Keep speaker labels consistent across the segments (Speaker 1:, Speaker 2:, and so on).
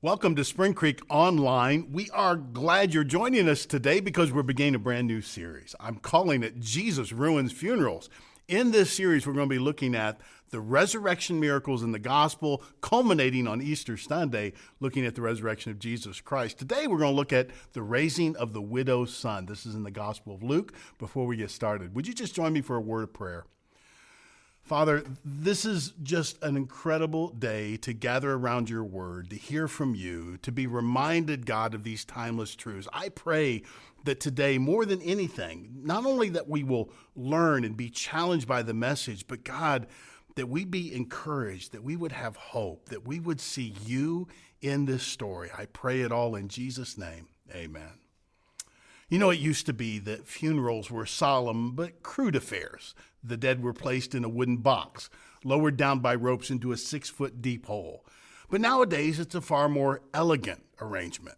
Speaker 1: Welcome to Springcreek Online. We are glad you're joining us today because we're beginning a brand new series. I'm calling it Jesus Ruins Funerals. In this series, we're going to be looking at the resurrection miracles in the gospel, culminating on Easter Sunday, looking at the resurrection of Jesus Christ. Today, we're going to look at the raising of the widow's son. This is in the Gospel of Luke. Before we get started, would you just join me for a word of prayer? Father, this is just an incredible day to gather around your word, to hear from you, to be reminded, God, of these timeless truths. I pray that today, more than anything, not only that we will learn and be challenged by the message, but God, that we be encouraged, that we would have hope, that we would see you in this story. I pray it all in Jesus' name. Amen. You know, it used to be that funerals were solemn but crude affairs. The dead were placed in a wooden box, lowered down by ropes into a 6-foot deep hole. But nowadays, it's a far more elegant arrangement.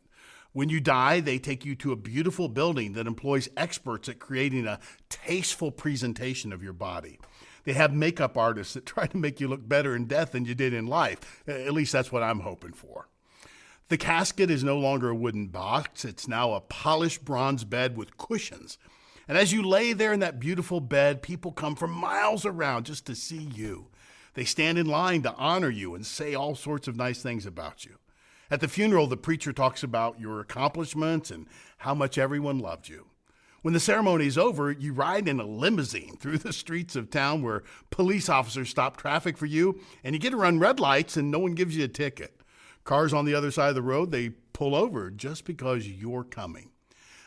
Speaker 1: When you die, they take you to a beautiful building that employs experts at creating a tasteful presentation of your body. They have makeup artists that try to make you look better in death than you did in life. At least that's what I'm hoping for. The casket is no longer a wooden box. It's now a polished bronze bed with cushions. And as you lay there in that beautiful bed, people come from miles around just to see you. They stand in line to honor you and say all sorts of nice things about you. At the funeral, the preacher talks about your accomplishments and how much everyone loved you. When the ceremony is over, you ride in a limousine through the streets of town where police officers stop traffic for you, and you get to run red lights and no one gives you a ticket. Cars on the other side of the road, they pull over just because you're coming.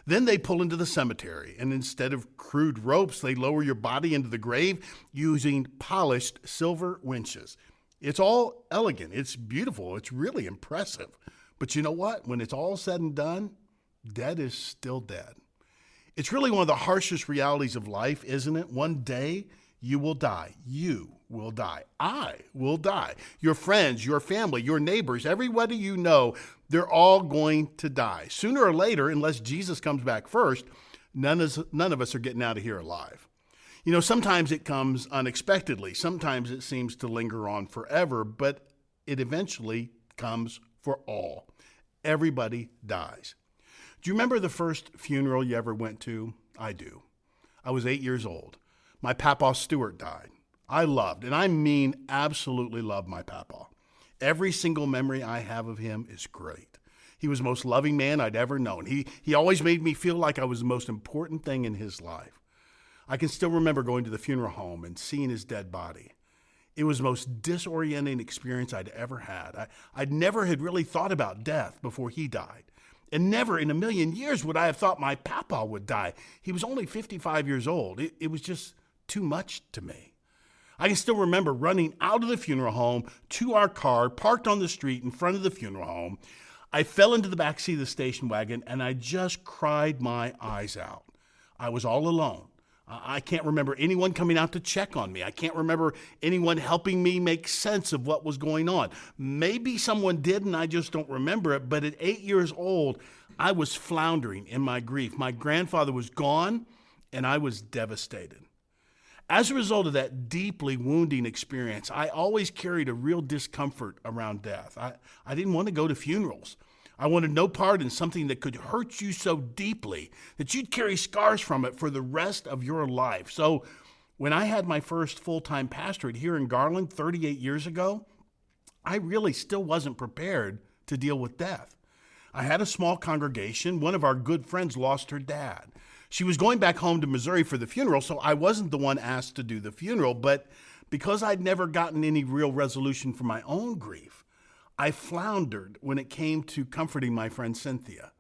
Speaker 1: Then they pull into the cemetery, and instead of crude ropes, they lower your body into the grave using polished silver winches. It's all elegant. It's beautiful. It's really impressive. But you know what? When it's all said and done, dead is still dead. It's really one of the harshest realities of life, isn't it? One day you will die. You will die. I will die. Your friends, your family, your neighbors, everybody you know, they're all going to die. Sooner or later, unless Jesus comes back first, none of us are getting out of here alive. You know, sometimes it comes unexpectedly. Sometimes it seems to linger on forever, but it eventually comes for all. Everybody dies. Do you remember the first funeral you ever went to? I do. I was 8 years old. My papa Stewart died. I loved, and I mean absolutely loved my papa. Every single memory I have of him is great. He was the most loving man I'd ever known. He always made me feel like I was the most important thing in his life. I can still remember going to the funeral home and seeing his dead body. It was the most disorienting experience I'd ever had. I'd never had really thought about death before he died. And never in a million years would I have thought my papa would die. He was only 55 years old. It was just too much to me. I can still remember running out of the funeral home to our car parked on the street in front of the funeral home. I fell into the back seat of the station wagon and I just cried my eyes out. I was all alone. I can't remember anyone coming out to check on me. I can't remember anyone helping me make sense of what was going on. Maybe someone did and I just don't remember it, but at 8 years old, I was floundering in my grief. My grandfather was gone and I was devastated. As a result of that deeply wounding experience, I always carried a real discomfort around death. I didn't want to go to funerals. I wanted no part in something that could hurt you so deeply that you'd carry scars from it for the rest of your life. So when I had my first full-time pastorate here in Garland 38 years ago, I really still wasn't prepared to deal with death. I had a small congregation. One of our good friends lost her dad. She was going back home to Missouri for the funeral, so I wasn't the one asked to do the funeral, but because I'd never gotten any real resolution for my own grief, I floundered when it came to comforting my friend Cynthia.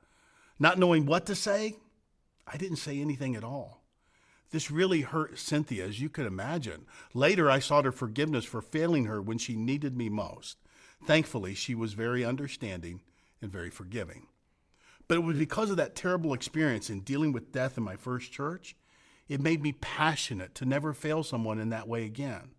Speaker 1: Not knowing what to say, I didn't say anything at all. This really hurt Cynthia, as you could imagine. Later, I sought her forgiveness for failing her when she needed me most. Thankfully, she was very understanding and very forgiving. But it was because of that terrible experience in dealing with death in my first church, it made me passionate to never fail someone in that way again.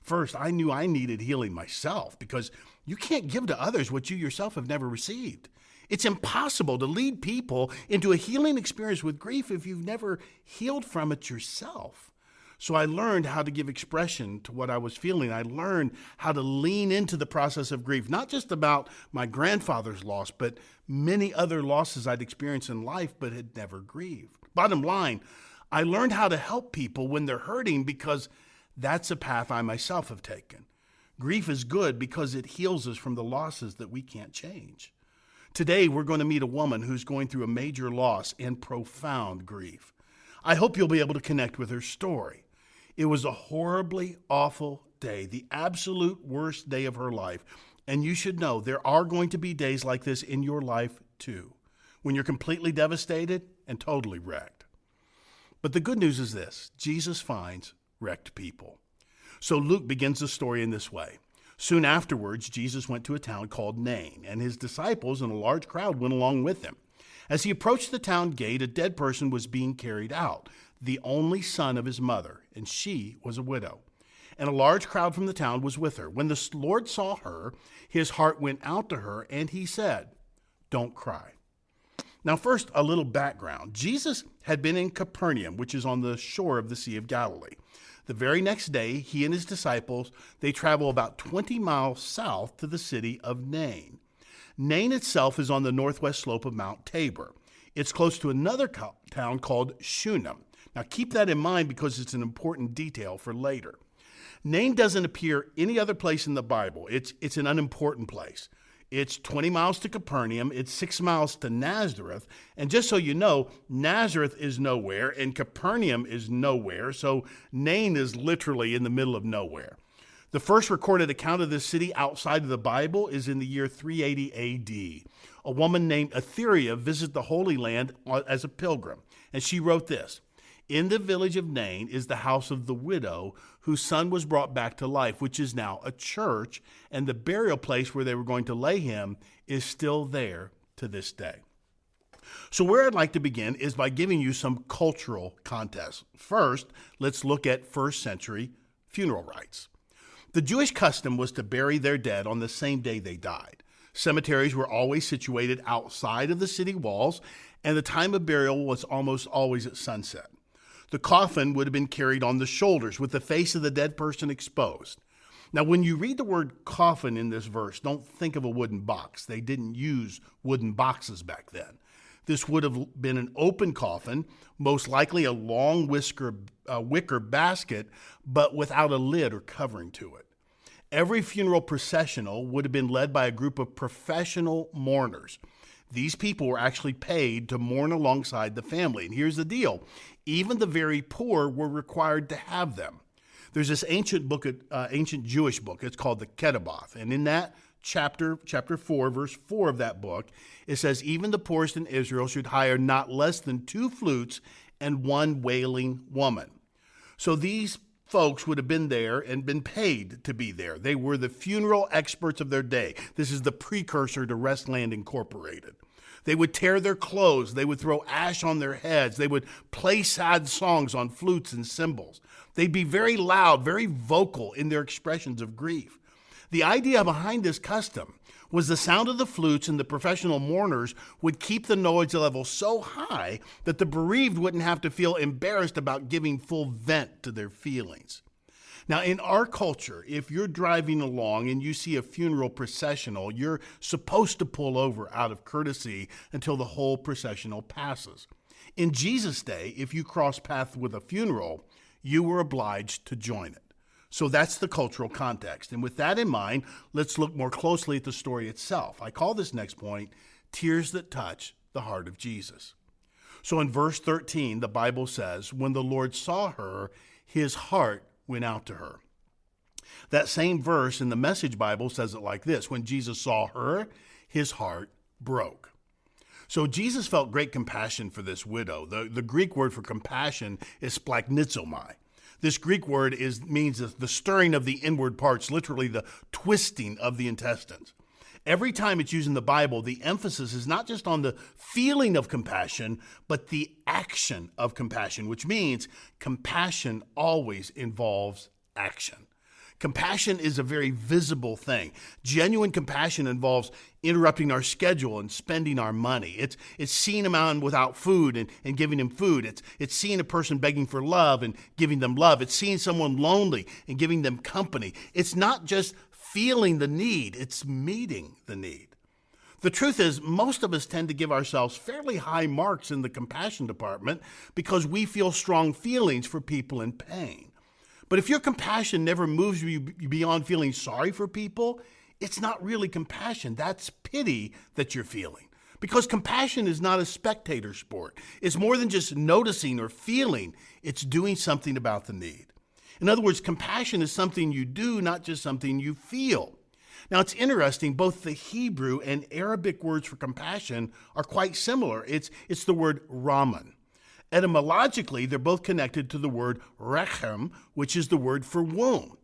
Speaker 1: First, I knew I needed healing myself because you can't give to others what you yourself have never received. It's impossible to lead people into a healing experience with grief if you've never healed from it yourself. So I learned how to give expression to what I was feeling. I learned how to lean into the process of grief, not just about my grandfather's loss, but many other losses I'd experienced in life but had never grieved. Bottom line, I learned how to help people when they're hurting because that's a path I myself have taken. Grief is good because it heals us from the losses that we can't change. Today, we're going to meet a woman who's going through a major loss and profound grief. I hope you'll be able to connect with her story. It was a horribly awful day, the absolute worst day of her life. And you should know there are going to be days like this in your life too, when you're completely devastated and totally wrecked. But the good news is this: Jesus finds wrecked people. So Luke begins the story in this way. Soon afterwards, Jesus went to a town called Nain, and his disciples and a large crowd went along with him. As he approached the town gate, a dead person was being carried out, the only son of his mother, and she was a widow. And a large crowd from the town was with her. When the Lord saw her, his heart went out to her, and he said, "Don't cry." Now, first, a little background. Jesus had been in Capernaum, which is on the shore of the Sea of Galilee. The very next day, he and his disciples, they travel about 20 miles south to the city of Nain. Nain itself is on the northwest slope of Mount Tabor. It's close to another town called Shunem. Now, keep that in mind because it's an important detail for later. Nain doesn't appear any other place in the Bible. It's an unimportant place. It's 20 miles to Capernaum. It's 6 miles to Nazareth. And just so you know, Nazareth is nowhere and Capernaum is nowhere. So Nain is literally in the middle of nowhere. The first recorded account of this city outside of the Bible is in the year 380 AD. A woman named Etheria visited the Holy Land as a pilgrim. And she wrote this: "In the village of Nain is the house of the widow whose son was brought back to life, which is now a church, and the burial place where they were going to lay him is still there to this day." So where I'd like to begin is by giving you some cultural context. First, let's look at first century funeral rites. The Jewish custom was to bury their dead on the same day they died. Cemeteries were always situated outside of the city walls, and the time of burial was almost always at sunset. The coffin would have been carried on the shoulders with the face of the dead person exposed. Now, when you read the word coffin in this verse, don't think of a wooden box. They didn't use wooden boxes back then. This would have been an open coffin, most likely a long wicker basket, but without a lid or covering to it. Every funeral processional would have been led by a group of professional mourners. These people were actually paid to mourn alongside the family. And here's the deal: even the very poor were required to have them. There's this ancient Jewish book. It's called the Kedaboth. And in that chapter 4, verse 4 of that book, it says, "Even the poorest in Israel should hire not less than 2 flutes and 1 wailing woman." So these folks would have been there and been paid to be there. They were the funeral experts of their day. This is the precursor to Restland Incorporated. They would tear their clothes. They would throw ash on their heads. They would play sad songs on flutes and cymbals. They'd be very loud, very vocal in their expressions of grief. The idea behind this custom was the sound of the flutes and the professional mourners would keep the noise level so high that the bereaved wouldn't have to feel embarrassed about giving full vent to their feelings. Now, in our culture, if you're driving along and you see a funeral processional, you're supposed to pull over out of courtesy until the whole processional passes. In Jesus' day, if you cross paths with a funeral, you were obliged to join it. So that's the cultural context. And with that in mind, let's look more closely at the story itself. I call this next point, Tears That Touch the Heart of Jesus. So in verse 13, the Bible says, "When the Lord saw her, his heart went out to her." That same verse in the Message Bible says it like this: "When Jesus saw her, his heart broke." So Jesus felt great compassion for this widow. The Greek word for compassion is splagnitzomai. This Greek word means the stirring of the inward parts, literally the twisting of the intestines. Every time it's used in the Bible, the emphasis is not just on the feeling of compassion, but the action of compassion, which means compassion always involves action. Compassion is a very visible thing. Genuine compassion involves interrupting our schedule and spending our money. It's seeing a man without food and giving him food. It's seeing a person begging for love and giving them love. It's seeing someone lonely and giving them company. It's not just feeling the need, it's meeting the need. The truth is, most of us tend to give ourselves fairly high marks in the compassion department because we feel strong feelings for people in pain. But if your compassion never moves you beyond feeling sorry for people, it's not really compassion. That's pity that you're feeling. Because compassion is not a spectator sport. It's more than just noticing or feeling. It's doing something about the need. In other words, compassion is something you do, not just something you feel. Now, it's interesting, both the Hebrew and Arabic words for compassion are quite similar. It's the word Raman. Etymologically, they're both connected to the word rechem, which is the word for womb.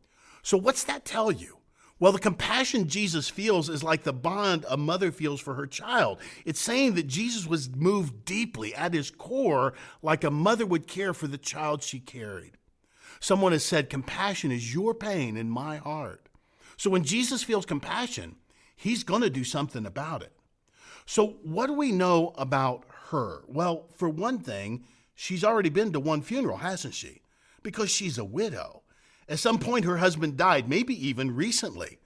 Speaker 1: So what's that tell you? Well, the compassion Jesus feels is like the bond a mother feels for her child. It's saying that Jesus was moved deeply at his core like a mother would care for the child she carried. Someone has said, compassion is your pain in my heart. So when Jesus feels compassion, he's going to do something about it. So what do we know about her? Well, for one thing, she's already been to one funeral, hasn't she? Because she's a widow. At some point, her husband died, maybe even recently.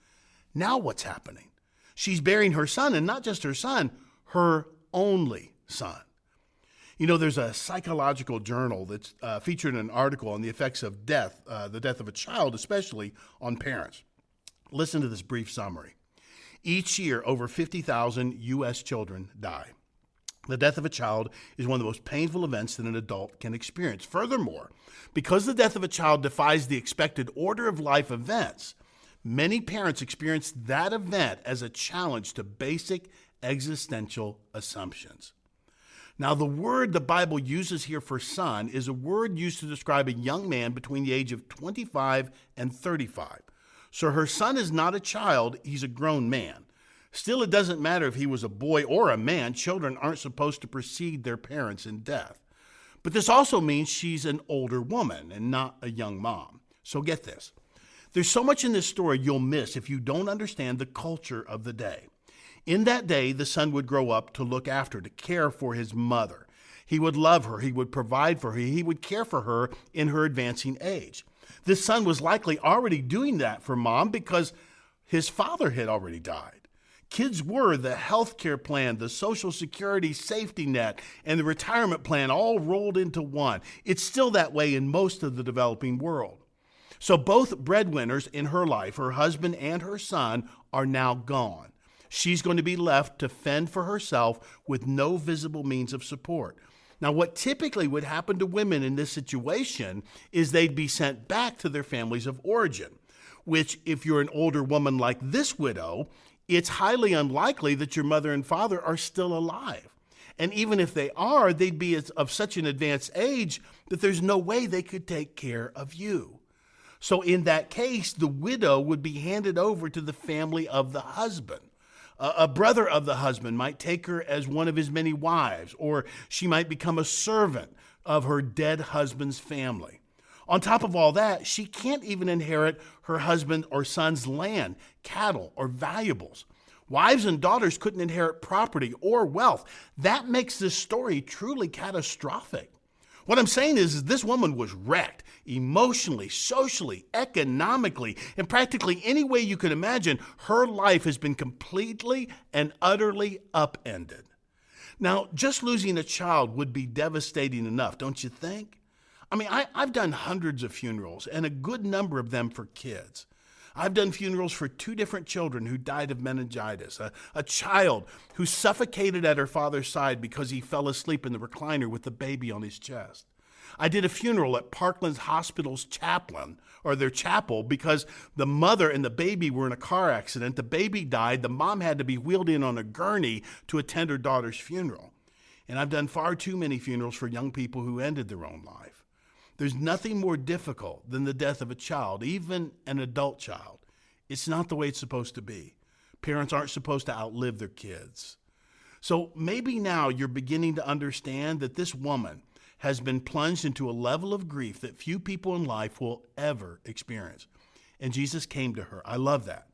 Speaker 1: Now what's happening? She's burying her son, and not just her son, her only son. You know, there's a psychological journal that's featured an article on the effects of death, the death of a child, especially on parents. Listen to this brief summary. Each year, over 50,000 U.S. children die. The death of a child is one of the most painful events that an adult can experience. Furthermore, because the death of a child defies the expected order of life events, many parents experience that event as a challenge to basic existential assumptions. Now, the word the Bible uses here for son is a word used to describe a young man between the age of 25 and 35. So her son is not a child, he's a grown man. Still, it doesn't matter if he was a boy or a man. Children aren't supposed to precede their parents in death. But this also means she's an older woman and not a young mom. So get this. There's so much in this story you'll miss if you don't understand the culture of the day. In that day, the son would grow up to look after, to care for his mother. He would love her. He would provide for her. He would care for her in her advancing age. This son was likely already doing that for mom because his father had already died. Kids were the health care plan, the Social Security safety net, and the retirement plan all rolled into one. It's still that way in most of the developing world. So both breadwinners in her life, her husband and her son, are now gone. She's going to be left to fend for herself with no visible means of support. Now, what typically would happen to women in this situation is they'd be sent back to their families of origin, which, if you're an older woman like this widow, it's highly unlikely that your mother and father are still alive. And even if they are, they'd be of such an advanced age that there's no way they could take care of you. So in that case, the widow would be handed over to the family of the husband. A brother of the husband might take her as one of his many wives, or she might become a servant of her dead husband's family. On top of all that, she can't even inherit her husband or son's land, cattle, or valuables. Wives and daughters couldn't inherit property or wealth. That makes this story truly catastrophic. What I'm saying is this woman was wrecked emotionally, socially, economically, in practically any way you could imagine. Her life has been completely and utterly upended. Now, just losing a child would be devastating enough, don't you think? I mean, I've done hundreds of funerals, and a good number of them for kids. I've done funerals for 2 different children who died of meningitis, a child who suffocated at her father's side because he fell asleep in the recliner with the baby on his chest. I did a funeral at Parkland Hospital's chapel, because the mother and the baby were in a car accident. The baby died. The mom had to be wheeled in on a gurney to attend her daughter's funeral. And I've done far too many funerals for young people who ended their own life. There's nothing more difficult than the death of a child, even an adult child. It's not the way it's supposed to be. Parents aren't supposed to outlive their kids. So maybe now you're beginning to understand that this woman has been plunged into a level of grief that few people in life will ever experience. and Jesus came to her. I love that.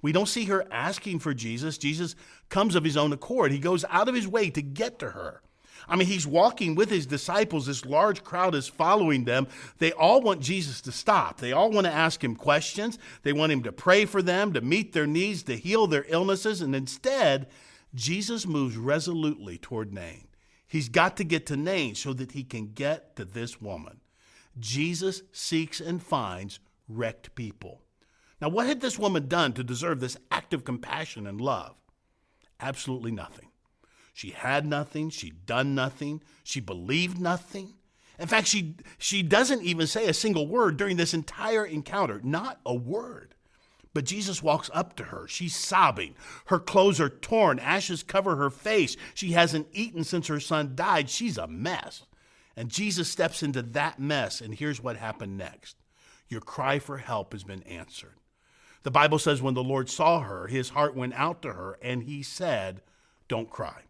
Speaker 1: We don't see her asking for Jesus. Jesus comes of his own accord. He goes out of his way to get to her. I mean, he's walking with his disciples. This large crowd is following them. They all want Jesus to stop. They all want to ask him questions. They want him to pray for them, to meet their needs, to heal their illnesses. And instead, Jesus moves resolutely toward Nain. He's got to get to Nain so that he can get to this woman. Jesus seeks and finds wrecked people. Now, what had this woman done to deserve this act of compassion and love? Absolutely nothing. She had nothing. She'd done nothing. She believed nothing. In fact, she doesn't even say a single word during this entire encounter. Not a word. But Jesus walks up to her. She's sobbing. Her clothes are torn. Ashes cover her face. She hasn't eaten since her son died. She's a mess. And Jesus steps into that mess. And here's what happened next. Your cry for help has been answered. The Bible says when the Lord saw her, his heart went out to her, and he said, don't cry.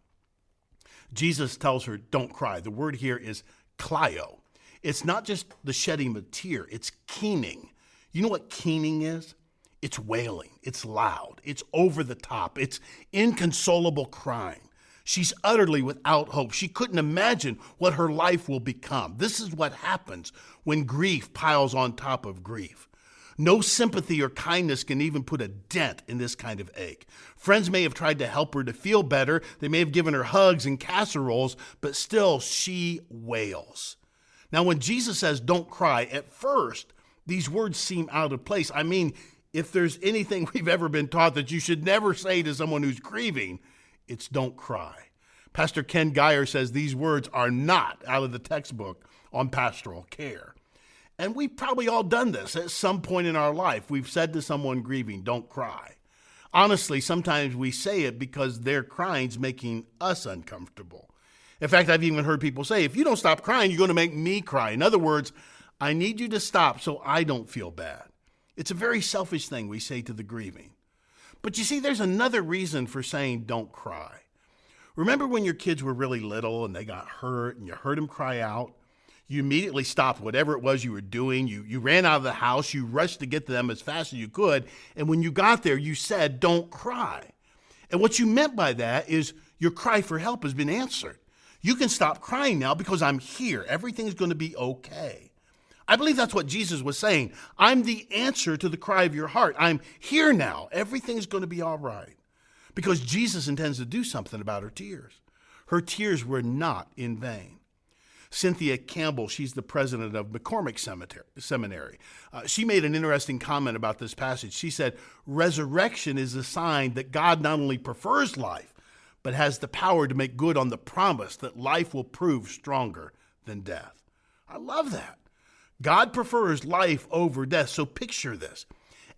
Speaker 1: Jesus tells her, don't cry. The word here is klio. It's not just the shedding of a tear, it's keening. You know what keening is? It's wailing. It's loud. It's over the top. It's inconsolable crying. She's utterly without hope. She couldn't imagine what her life will become. This is what happens when grief piles on top of grief. No sympathy or kindness can even put a dent in this kind of ache. Friends may have tried to help her to feel better. They may have given her hugs and casseroles, but still she wails. Now, when Jesus says, don't cry, at first, these words seem out of place. I mean, if there's anything we've ever been taught that you should never say to someone who's grieving, it's don't cry. Pastor Ken Geyer says these words are not out of the textbook on pastoral care. And we've probably all done this at some point in our life. We've said to someone grieving, don't cry. Honestly, sometimes we say it because their crying's making us uncomfortable. In fact, I've even heard people say, if you don't stop crying, you're going to make me cry. In other words, I need you to stop so I don't feel bad. It's a very selfish thing we say to the grieving. But you see, there's another reason for saying don't cry. Remember when your kids were really little and they got hurt and you heard them cry out? You immediately stopped whatever it was you were doing. You ran out of the house. You rushed to get to them as fast as you could. And when you got there, you said, don't cry. And what you meant by that is your cry for help has been answered. You can stop crying now because I'm here. Everything's going to be okay. I believe that's what Jesus was saying. I'm the answer to the cry of your heart. I'm here now. Everything's going to be all right. Because Jesus intends to do something about her tears. Her tears were not in vain. Cynthia Campbell, she's the president of McCormick Seminary. She made an interesting comment about this passage. She said, resurrection is a sign that God not only prefers life, but has the power to make good on the promise that life will prove stronger than death. I love that. God prefers life over death. So picture this.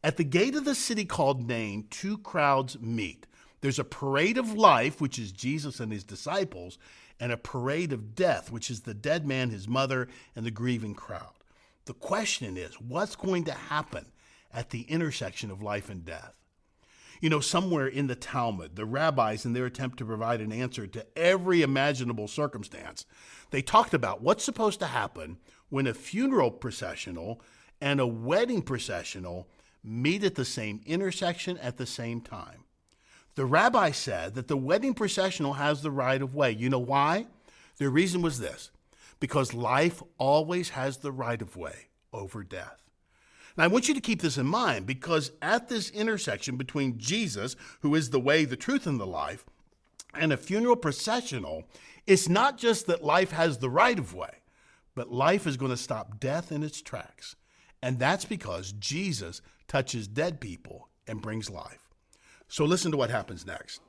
Speaker 1: At the gate of the city called Nain, two crowds meet. There's a parade of life, which is Jesus and his disciples, and a parade of death, which is the dead man, his mother, and the grieving crowd. The question is, what's going to happen at the intersection of life and death? You know, somewhere in the Talmud, the rabbis, in their attempt to provide an answer to every imaginable circumstance, they talked about what's supposed to happen when a funeral processional and a wedding processional meet at the same intersection at the same time. The rabbi said that the wedding processional has the right of way. You know why? The reason was this, because life always has the right of way over death. Now, I want you to keep this in mind because at this intersection between Jesus, who is the way, the truth, and the life, and a funeral processional, it's not just that life has the right of way, but life is going to stop death in its tracks. And that's because Jesus touches dead people and brings life. So listen to what happens next.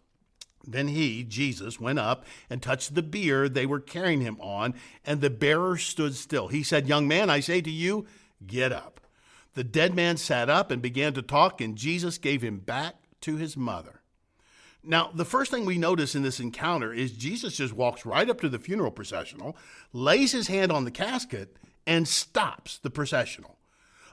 Speaker 1: Then he, Jesus, went up and touched the bier they were carrying him on, and the bearer stood still. He said, young man, I say to you, get up. The dead man sat up and began to talk, and Jesus gave him back to his mother. Now, the first thing we notice in this encounter is Jesus just walks right up to the funeral processional, lays his hand on the casket, and stops the processional.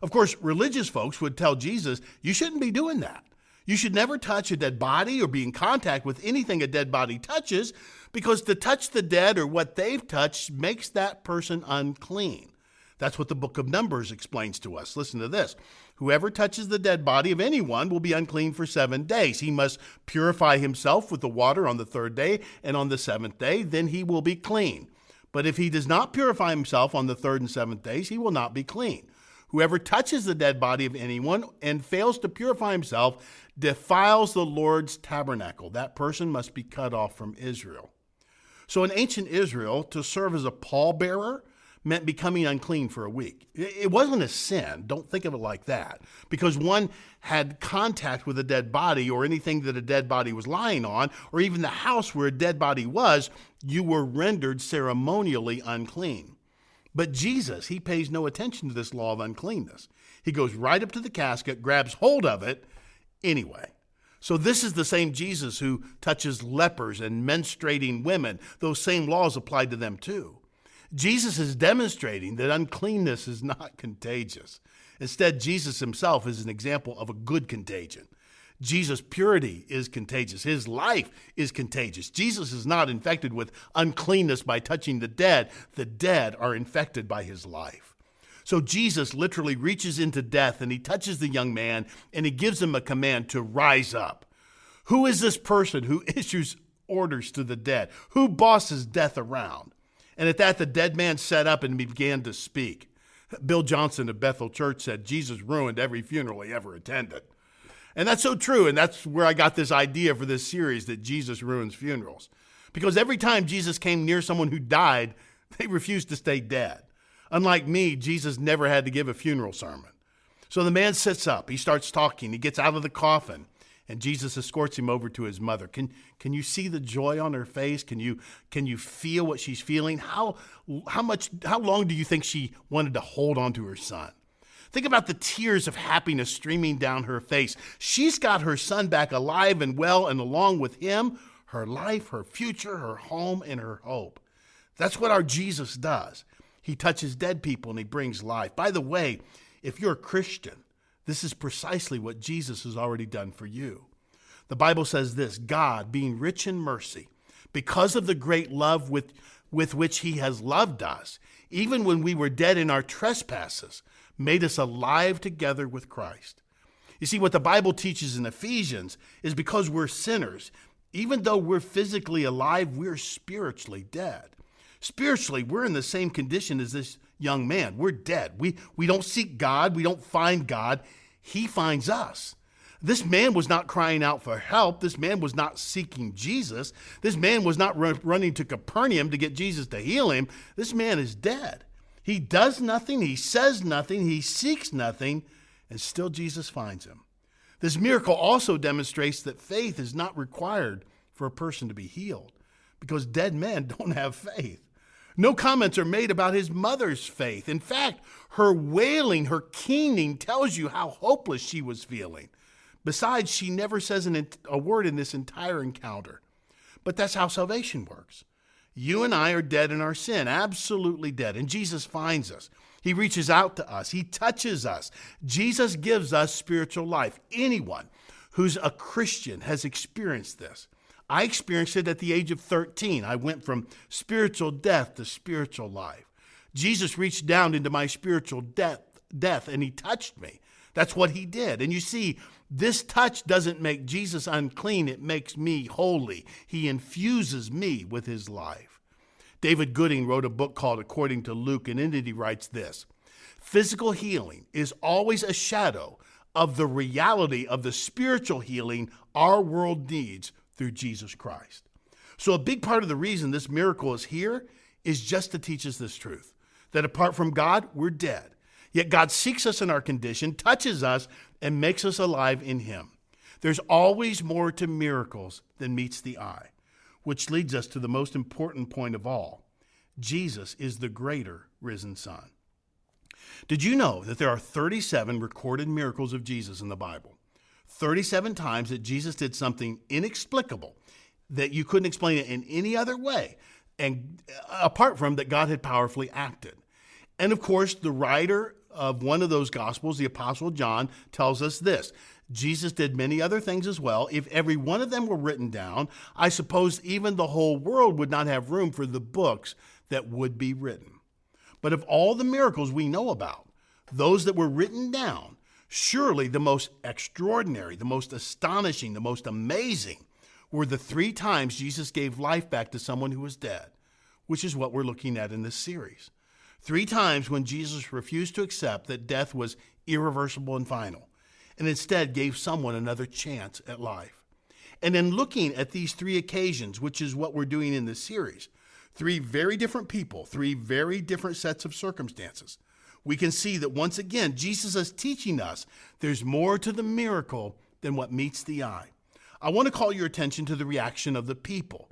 Speaker 1: Of course, religious folks would tell Jesus, you shouldn't be doing that. You should never touch a dead body or be in contact with anything a dead body touches, because to touch the dead or what they've touched makes that person unclean. That's what the book of Numbers explains to us. Listen to this. Whoever touches the dead body of anyone will be unclean for 7 days. He must purify himself with the water on the 3rd day, and on the 7th day, then he will be clean. But if he does not purify himself on the 3rd and 7th days, he will not be clean. Whoever touches the dead body of anyone and fails to purify himself defiles the Lord's tabernacle. That person must be cut off from Israel. So in ancient Israel, to serve as a pallbearer meant becoming unclean for a week. It wasn't a sin. Don't think of it like that. Because one had contact with a dead body or anything that a dead body was lying on, or even the house where a dead body was, you were rendered ceremonially unclean. But Jesus, he pays no attention to this law of uncleanness. He goes right up to the casket, grabs hold of it anyway. So this is the same Jesus who touches lepers and menstruating women. Those same laws apply to them too. Jesus is demonstrating that uncleanness is not contagious. Instead, Jesus himself is an example of a good contagion. Jesus' purity is contagious. His life is contagious. Jesus is not infected with uncleanness by touching the dead. The dead are infected by his life. So Jesus literally reaches into death and he touches the young man and he gives him a command to rise up. Who is this person who issues orders to the dead? Who bosses death around? And at that, the dead man sat up and began to speak. Bill Johnson of Bethel Church said Jesus ruined every funeral he ever attended. And that's so true, and that's where I got this idea for this series, that Jesus ruins funerals. Because every time Jesus came near someone who died, they refused to stay dead. Unlike me, Jesus never had to give a funeral sermon. So the man sits up, he starts talking, he gets out of the coffin, and Jesus escorts him over to his mother. Can you see the joy on her face? Can you feel what she's feeling? How long do you think she wanted to hold on to her son? Think about the tears of happiness streaming down her face. She's got her son back alive and well, and along with him, her life, her future, her home, and her hope. That's what our Jesus does. He touches dead people and he brings life. By the way, if you're a Christian, this is precisely what Jesus has already done for you. The Bible says this: God, being rich in mercy, because of the great love with which he has loved us, even when we were dead in our trespasses, made us alive together with Christ. You see, what the Bible teaches in Ephesians is because we're sinners, even though we're physically alive, we're spiritually dead. Spiritually, we're in the same condition as this young man. We're dead. We don't seek God. We don't find God. He finds us. This man was not crying out for help. This man was not seeking Jesus. This man was not running to Capernaum to get Jesus to heal him. This man is dead. He does nothing. He says nothing. He seeks nothing. And still Jesus finds him. This miracle also demonstrates that faith is not required for a person to be healed, because dead men don't have faith. No comments are made about his mother's faith. In fact, her wailing, her keening tells you how hopeless she was feeling. Besides, she never says a word in this entire encounter. But that's how salvation works. You and I are dead in our sin, absolutely dead. And Jesus finds us. He reaches out to us. He touches us. Jesus gives us spiritual life. Anyone who's a Christian has experienced this. I experienced it at the age of 13. I went from spiritual death to spiritual life. Jesus reached down into my spiritual death, and he touched me. That's what he did. And you see, this touch doesn't make Jesus unclean. It makes me holy. He infuses me with his life. David Gooding wrote a book called According to Luke, and in it he writes this: physical healing is always a shadow of the reality of the spiritual healing our world needs through Jesus Christ. So a big part of the reason this miracle is here is just to teach us this truth, that apart from God, we're dead. Yet God seeks us in our condition, touches us, and makes us alive in him. There's always more to miracles than meets the eye, which leads us to the most important point of all. Jesus is the greater risen Son. Did you know that there are 37 recorded miracles of Jesus in the Bible? 37 times that Jesus did something inexplicable, that you couldn't explain it in any other way, and apart from that God had powerfully acted. And of course, the writer of one of those Gospels, the Apostle John, tells us this: Jesus did many other things as well. If every one of them were written down, I suppose even the whole world would not have room for the books that would be written. But of all the miracles we know about, those that were written down, surely the most extraordinary, the most astonishing, the most amazing were the 3 times Jesus gave life back to someone who was dead, which is what we're looking at in this series. 3 times when Jesus refused to accept that death was irreversible and final, and instead gave someone another chance at life. And in looking at these 3 occasions, which is what we're doing in this series, 3 very different people, 3 very different sets of circumstances, we can see that once again, Jesus is teaching us there's more to the miracle than what meets the eye. I want to call your attention to the reaction of the people.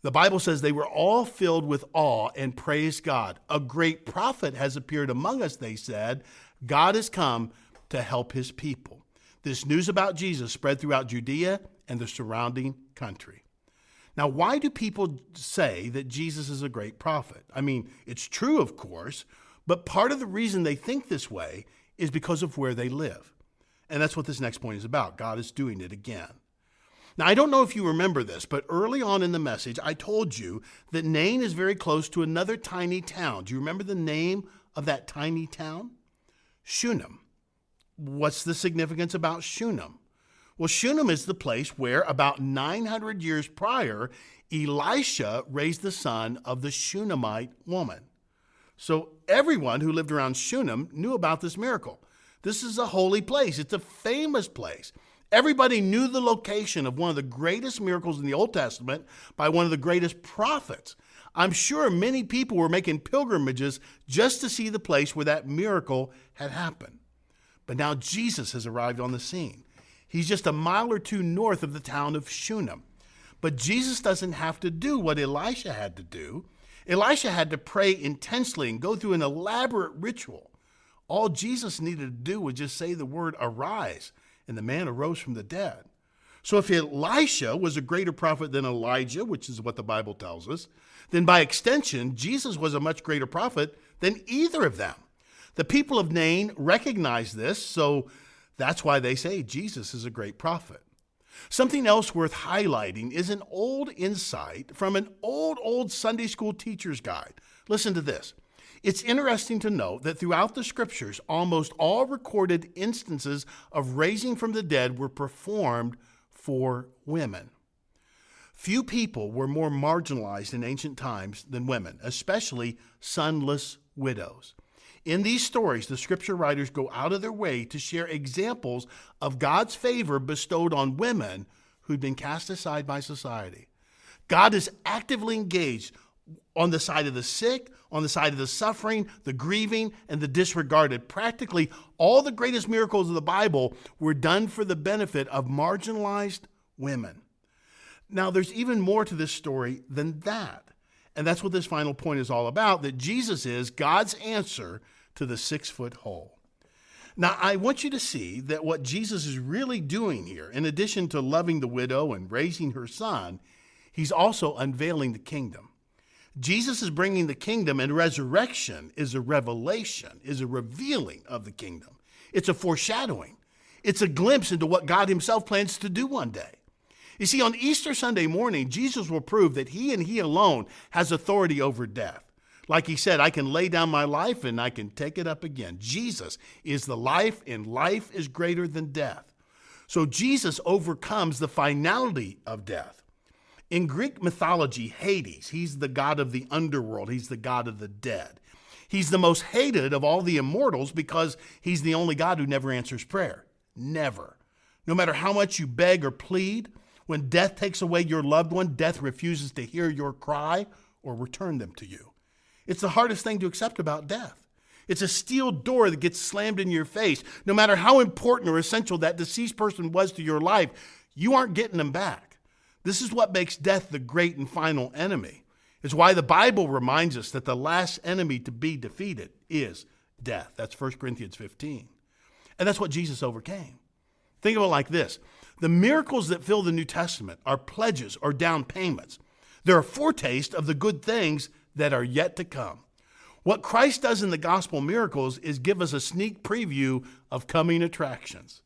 Speaker 1: The Bible says they were all filled with awe and praised God. A great prophet has appeared among us, they said. God has come to help his people. This news about Jesus spread throughout Judea and the surrounding country. Now, why do people say that Jesus is a great prophet? I mean, it's true, of course, but part of the reason they think this way is because of where they live. And that's what this next point is about. God is doing it again. Now, I don't know if you remember this, but early on in the message, I told you that Nain is very close to another tiny town. Do you remember the name of that tiny town? Shunem. What's the significance about Shunem? Well, Shunem is the place where about 900 years prior, Elisha raised the son of the Shunammite woman. So everyone who lived around Shunem knew about this miracle. This is a holy place. It's a famous place. Everybody knew the location of one of the greatest miracles in the Old Testament by one of the greatest prophets. I'm sure many people were making pilgrimages just to see the place where that miracle had happened. But now Jesus has arrived on the scene. He's just a mile or 2 north of the town of Shunem. But Jesus doesn't have to do what Elisha had to do. Elisha had to pray intensely and go through an elaborate ritual. All Jesus needed to do was just say the word arise, and the man arose from the dead. So if Elisha was a greater prophet than Elijah, which is what the Bible tells us, then by extension, Jesus was a much greater prophet than either of them. The people of Nain recognize this, so that's why they say Jesus is a great prophet. Something else worth highlighting is an old insight from an old Sunday school teacher's guide. Listen to this. It's interesting to note that throughout the scriptures, almost all recorded instances of raising from the dead were performed for women. Few people were more marginalized in ancient times than women, especially sonless widows. In these stories, the scripture writers go out of their way to share examples of God's favor bestowed on women who'd been cast aside by society. God is actively engaged on the side of the sick, on the side of the suffering, the grieving, and the disregarded. Practically all the greatest miracles of the Bible were done for the benefit of marginalized women. Now, there's even more to this story than that. And that's what this final point is all about, that Jesus is God's answer to the 6-foot hole. Now, I want you to see that what Jesus is really doing here, in addition to loving the widow and raising her son, he's also unveiling the kingdom. Jesus is bringing the kingdom, and resurrection is a revelation, is a revealing of the kingdom. It's a foreshadowing. It's a glimpse into what God himself plans to do one day. You see, on Easter Sunday morning, Jesus will prove that he and he alone has authority over death. Like he said, I can lay down my life and I can take it up again. Jesus is the life, and life is greater than death. So Jesus overcomes the finality of death. In Greek mythology, Hades, he's the god of the underworld. He's the god of the dead. He's the most hated of all the immortals because he's the only God who never answers prayer. Never. No matter how much you beg or plead, when death takes away your loved one, death refuses to hear your cry or return them to you. It's the hardest thing to accept about death. It's a steel door that gets slammed in your face. No matter how important or essential that deceased person was to your life, you aren't getting them back. This is what makes death the great and final enemy. It's why the Bible reminds us that the last enemy to be defeated is death. That's 1 Corinthians 15. And that's what Jesus overcame. Think of it like this. The miracles that fill the New Testament are pledges or down payments. They're a foretaste of the good things that are yet to come. What Christ does in the gospel miracles is give us a sneak preview of coming attractions.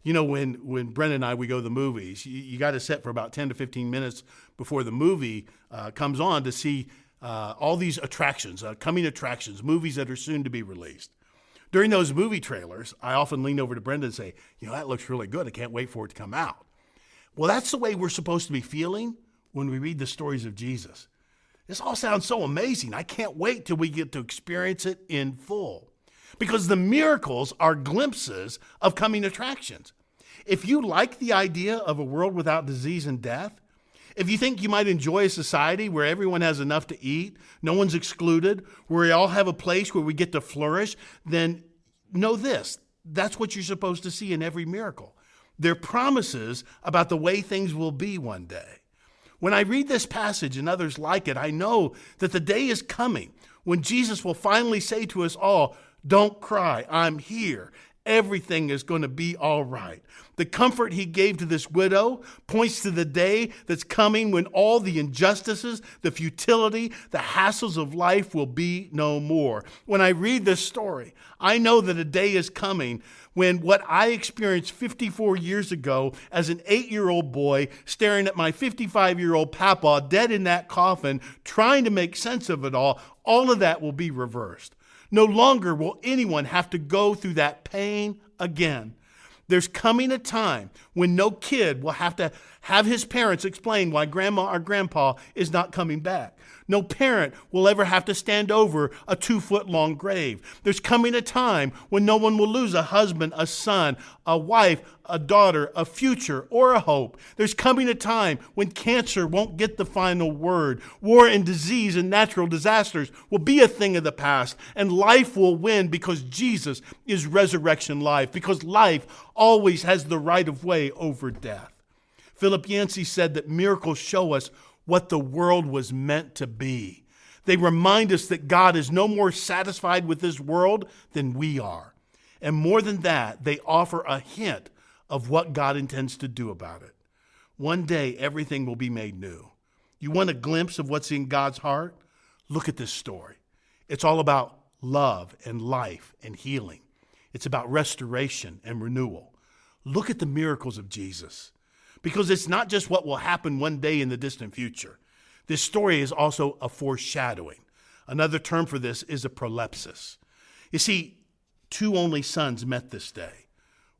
Speaker 1: You know, when Brenda and I, we go to the movies, you got to sit for about 10 to 15 minutes before the movie comes on to see all these attractions, coming attractions, movies that are soon to be released. During those movie trailers, I often lean over to Brenda and say, that looks really good. I can't wait for it to come out. Well, that's the way we're supposed to be feeling when we read the stories of Jesus. This all sounds so amazing. I can't wait till we get to experience it in full. Because the miracles are glimpses of coming attractions. If you like the idea of a world without disease and death, if you think you might enjoy a society where everyone has enough to eat, no one's excluded, where we all have a place where we get to flourish, then know this. That's what you're supposed to see in every miracle. They're promises about the way things will be one day. When I read this passage and others like it, I know that the day is coming when Jesus will finally say to us all, "Don't cry, I'm here. Everything is going to be all right." The comfort he gave to this widow points to the day that's coming when all the injustices, the futility, the hassles of life will be no more. When I read this story, I know that a day is coming when what I experienced 54 years ago as an 8-year-old boy staring at my 55-year-old papa dead in that coffin, trying to make sense of it all of that will be reversed. No longer will anyone have to go through that pain again. There's coming a time when no kid will have to have his parents explain why grandma or grandpa is not coming back. No parent will ever have to stand over a 2-foot-long grave. There's coming a time when no one will lose a husband, a son, a wife, a daughter, a future, or a hope. There's coming a time when cancer won't get the final word. War and disease and natural disasters will be a thing of the past, and life will win because Jesus is resurrection life, because life always has the right of way over death. Philip Yancey said that miracles show us what the world was meant to be. They remind us that God is no more satisfied with this world than we are. And more than that, they offer a hint of what God intends to do about it. One day, everything will be made new. You want a glimpse of what's in God's heart? Look at this story. It's all about love and life and healing. It's about restoration and renewal. Look at the miracles of Jesus. Because it's not just what will happen one day in the distant future. This story is also a foreshadowing. Another term for this is a prolepsis. You see, 2 only sons met this day.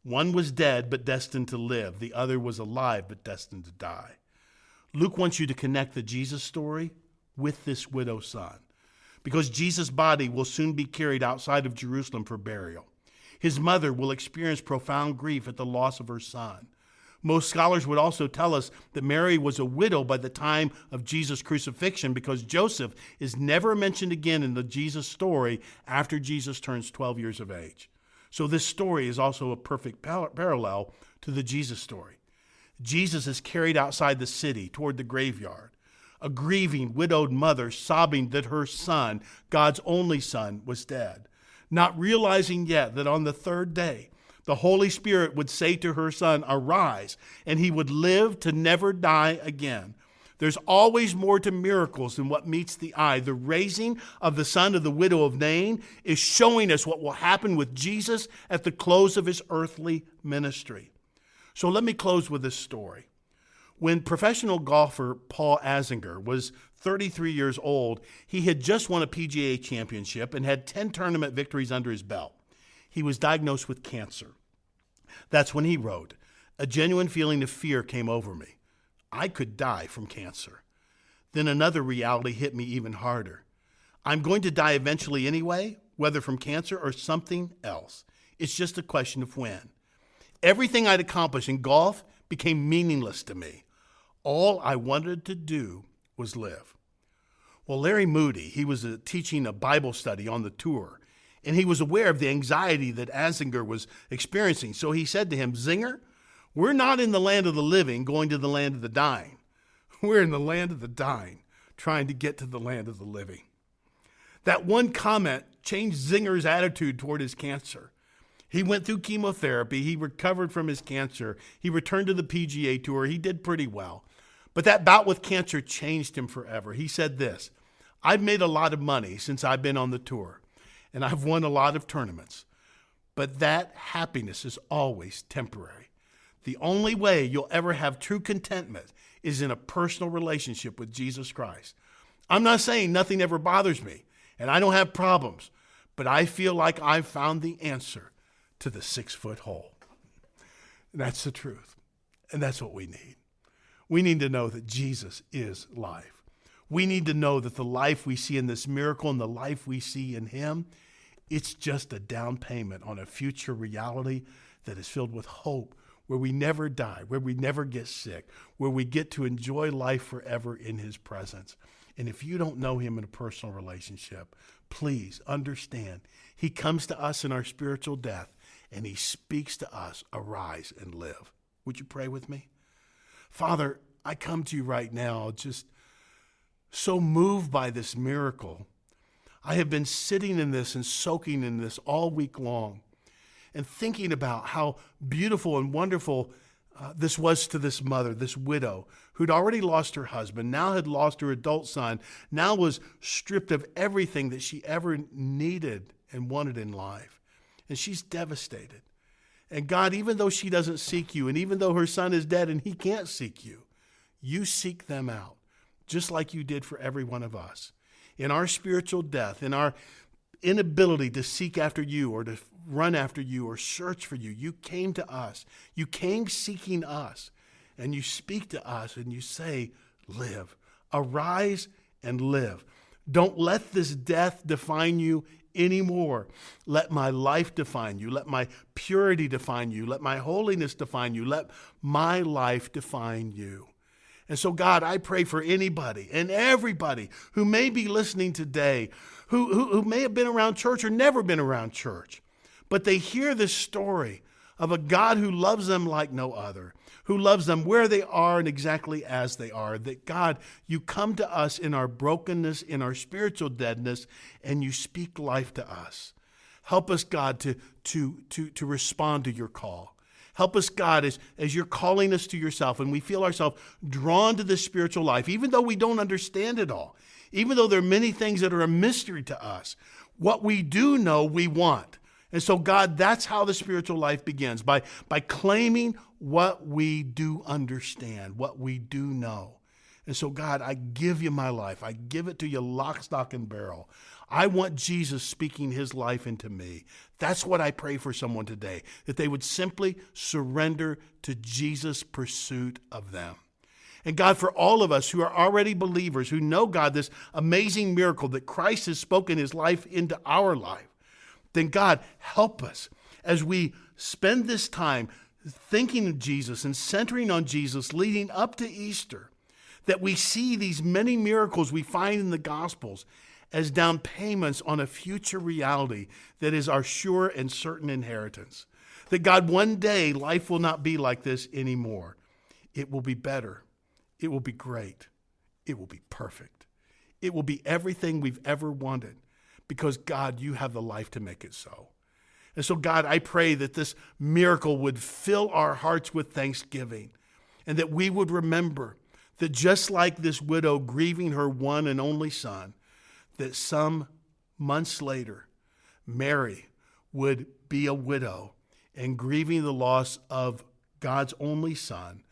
Speaker 1: One was dead but destined to live. The other was alive but destined to die. Luke wants you to connect the Jesus story with this widow's son. Because Jesus' body will soon be carried outside of Jerusalem for burial. His mother will experience profound grief at the loss of her son. Most scholars would also tell us that Mary was a widow by the time of Jesus' crucifixion because Joseph is never mentioned again in the Jesus story after Jesus turns 12 years of age. So this story is also a perfect parallel to the Jesus story. Jesus is carried outside the city toward the graveyard. A grieving, widowed mother sobbing that her son, God's only son, was dead. Not realizing yet that on the 3rd day, the Holy Spirit would say to her son, "Arise," and he would live to never die again. There's always more to miracles than what meets the eye. The raising of the son of the widow of Nain is showing us what will happen with Jesus at the close of his earthly ministry. So let me close with this story. When professional golfer Paul Azinger was 33 years old, he had just won a PGA championship and had 10 tournament victories under his belt. He was diagnosed with cancer. That's when he wrote, "A genuine feeling of fear came over me. I could die from cancer." Then another reality hit me even harder. I'm going to die eventually anyway, whether from cancer or something else. It's just a question of when. Everything I'd accomplished in golf became meaningless to me. All I wanted to do was live. Well, Larry Moody, he was teaching a Bible study on the tour, and he was aware of the anxiety that Azinger was experiencing. So he said to him, "Zinger, we're not in the land of the living going to the land of the dying. We're in the land of the dying, trying to get to the land of the living." That one comment changed Zinger's attitude toward his cancer. He went through chemotherapy. He recovered from his cancer. He returned to the PGA Tour. He did pretty well. But that bout with cancer changed him forever. He said this, "I've made a lot of money since I've been on the tour, and I've won a lot of tournaments. But that happiness is always temporary. The only way you'll ever have true contentment is in a personal relationship with Jesus Christ. I'm not saying nothing ever bothers me and I don't have problems, but I feel like I've found the answer to the 6-foot hole. That's the truth. And that's what we need. We need to know that Jesus is life. We need to know that the life we see in this miracle and the life we see in him, it's just a down payment on a future reality that is filled with hope, where we never die, where we never get sick, where we get to enjoy life forever in his presence. And if you don't know him in a personal relationship, please understand, he comes to us in our spiritual death and he speaks to us, arise and live. Would you pray with me? Father, I come to you right now just so moved by this miracle. I have been sitting in this and soaking in this all week long and thinking about how beautiful and wonderful this was to this mother, this widow, who'd already lost her husband, now had lost her adult son, now was stripped of everything that she ever needed and wanted in life. And she's devastated. And God, even though she doesn't seek you, and even though her son is dead and he can't seek you, you seek them out, just like you did for every one of us. In our spiritual death, in our inability to seek after you or to run after you or search for you, you came to us. You came seeking us, and you speak to us and you say, live, arise and live. Don't let this death define you anymore. Let my life define you. Let my purity define you. Let my holiness define you. Let my life define you. And so, God, I pray for anybody and everybody who may be listening today, who may have been around church or never been around church, but they hear this story of a God who loves them like no other, who loves them where they are and exactly as they are, that God, you come to us in our brokenness, in our spiritual deadness, and you speak life to us. Help us, God, to respond to your call. Help us, God, as you're calling us to yourself and we feel ourselves drawn to this spiritual life, even though we don't understand it all, even though there are many things that are a mystery to us. What we do know, we want. And so, God, that's how the spiritual life begins, by claiming what we do understand, what we do know. And so, God, I give you my life. I give it to you lock, stock, and barrel. I want Jesus speaking his life into me. That's what I pray for someone today, that they would simply surrender to Jesus' pursuit of them. And God, for all of us who are already believers, who know, God, this amazing miracle that Christ has spoken his life into our life, then God, help us as we spend this time thinking of Jesus and centering on Jesus leading up to Easter, that we see these many miracles we find in the Gospels as down payments on a future reality that is our sure and certain inheritance. That God, one day life will not be like this anymore. It will be better. It will be great. It will be perfect. It will be everything we've ever wanted, because God, you have the life to make it so. And so, God, I pray that this miracle would fill our hearts with thanksgiving, and that we would remember that just like this widow grieving her one and only son, that some months later, Mary would be a widow and grieving the loss of God's only son,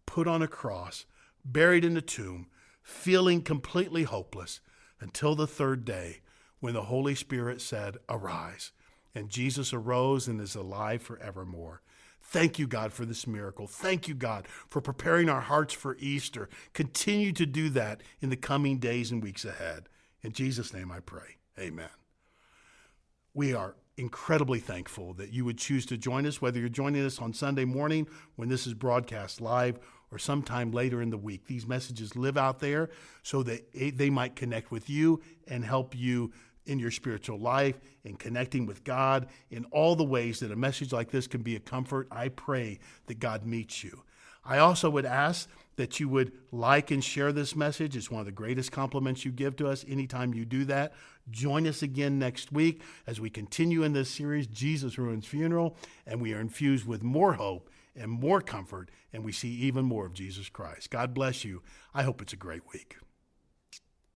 Speaker 1: put on a cross, buried in a tomb, feeling completely hopeless until the third day when the Holy Spirit said, arise. And Jesus arose and is alive forevermore. Thank you, God, for this miracle. Thank you, God, for preparing our hearts for Easter. Continue to do that in the coming days and weeks ahead. In Jesus' name I pray. Amen. We are incredibly thankful that you would choose to join us, whether you're joining us on Sunday morning when this is broadcast live or sometime later in the week. These messages live out there so that they might connect with you and help you in your spiritual life, in connecting with God, in all the ways that a message like this can be a comfort. I pray that God meets you. I also would ask that you would like and share this message. It's one of the greatest compliments you give to us anytime you do that. Join us again next week as we continue in this series, Jesus Ruins Funeral, and we are infused with more hope and more comfort, and we see even more of Jesus Christ. God bless you. I hope it's a great week.